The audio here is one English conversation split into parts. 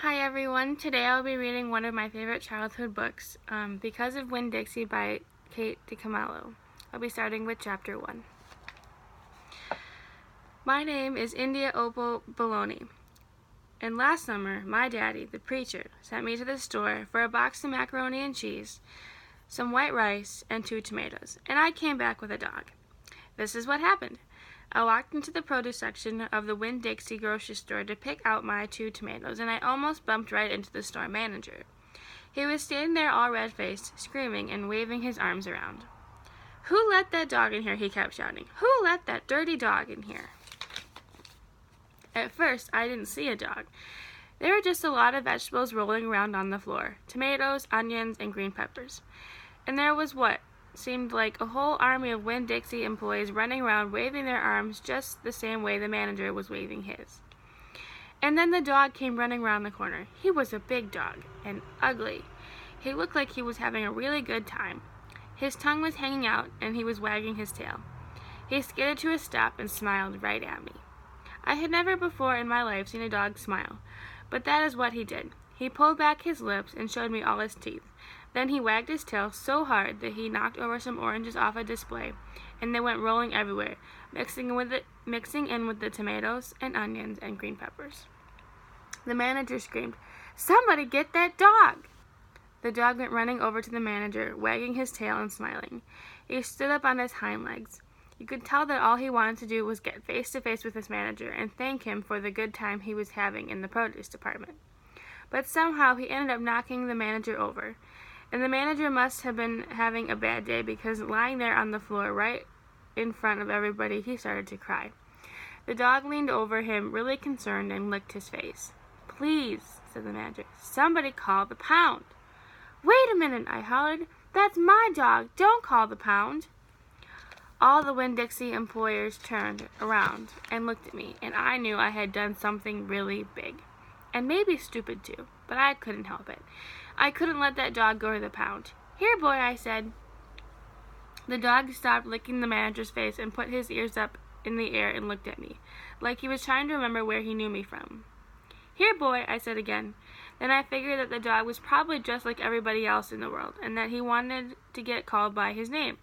Hi everyone, today I'll be reading one of my favorite childhood books, Because of Winn-Dixie by Kate DiCamillo. I'll be starting with chapter 1. My name is India Opal Baloney, and last summer my daddy, the preacher, sent me to the store for a box of macaroni and cheese, some white rice, and 2 tomatoes, and I came back with a dog. This is what happened. I walked into the produce section of the Winn-Dixie grocery store to pick out my 2 tomatoes, and I almost bumped right into the store manager. He was standing there all red-faced, screaming and waving his arms around. "Who let that dog in here?" he kept shouting. "Who let that dirty dog in here?" At first, I didn't see a dog. There were just a lot of vegetables rolling around on the floor, tomatoes, onions, and green peppers. And there was what seemed like a whole army of Winn-Dixie employees running around waving their arms just the same way the manager was waving his. And then the dog came running around the corner. He was a big dog and ugly. He looked like he was having a really good time. His tongue was hanging out and he was wagging his tail. He skidded to a stop and smiled right at me. I had never before in my life seen a dog smile, but that is what he did. He pulled back his lips and showed me all his teeth. Then he wagged his tail so hard that he knocked over some oranges off a display, and they went rolling everywhere, mixing in with the tomatoes and onions and green peppers. The manager screamed, "Somebody get that dog!" The dog went running over to the manager, wagging his tail and smiling. He stood up on his hind legs. You could tell that all he wanted to do was get face to face with his manager and thank him for the good time he was having in the produce department. But somehow he ended up knocking the manager over. And the manager must have been having a bad day because lying there on the floor right in front of everybody, he started to cry. The dog leaned over him, really concerned, and licked his face. "Please," said the manager, "somebody call the pound." "Wait a minute," I hollered. "That's my dog. Don't call the pound." All the Winn-Dixie employers turned around and looked at me, and I knew I had done something really big. And maybe stupid too, but I couldn't help it. I couldn't let that dog go to the pound. "Here, boy," I said. The dog stopped licking the manager's face and put his ears up in the air and looked at me, like he was trying to remember where he knew me from. "Here, boy," I said again. Then I figured that the dog was probably just like everybody else in the world, and that he wanted to get called by his name.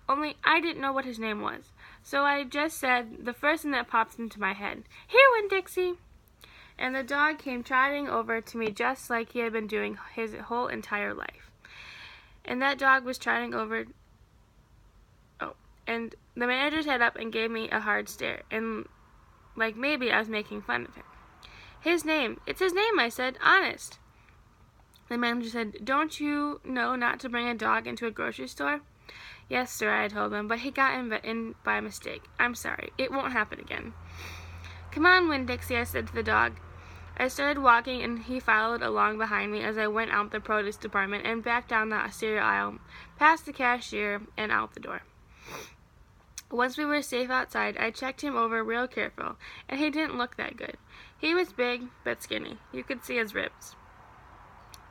Only I didn't know what his name was, so I just said the first thing that popped into my head, "Here, Winn-Dixie!" And the dog came trotting over to me just like he had been doing his whole entire life. And that dog was trotting over. And the manager sat up and gave me a hard stare, and like maybe I was making fun of him. "His name. It's his name," I said. "Honest." The manager said, "Don't you know not to bring a dog into a grocery store?" "Yes, sir," I told him, "but he got in by mistake. I'm sorry. It won't happen again." "Come on, Winn-Dixie," I said to the dog. I started walking, and he followed along behind me as I went out the produce department and back down the cereal aisle, past the cashier, and out the door. Once we were safe outside, I checked him over real careful, and he didn't look that good. He was big, but skinny. You could see his ribs.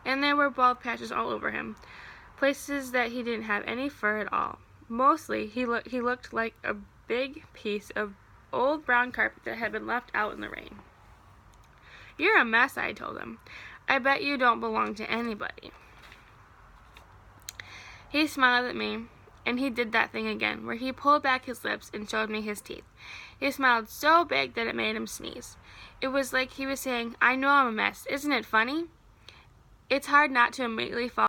And there were bald patches all over him, places that he didn't have any fur at all. Mostly, he looked like a big piece of old brown carpet that had been left out in the rain. "You're a mess," I told him. "I bet you don't belong to anybody." He smiled at me, and he did that thing again, where he pulled back his lips and showed me his teeth. He smiled so big that it made him sneeze. It was like he was saying, "I know I'm a mess. Isn't it funny?" It's hard not to immediately fall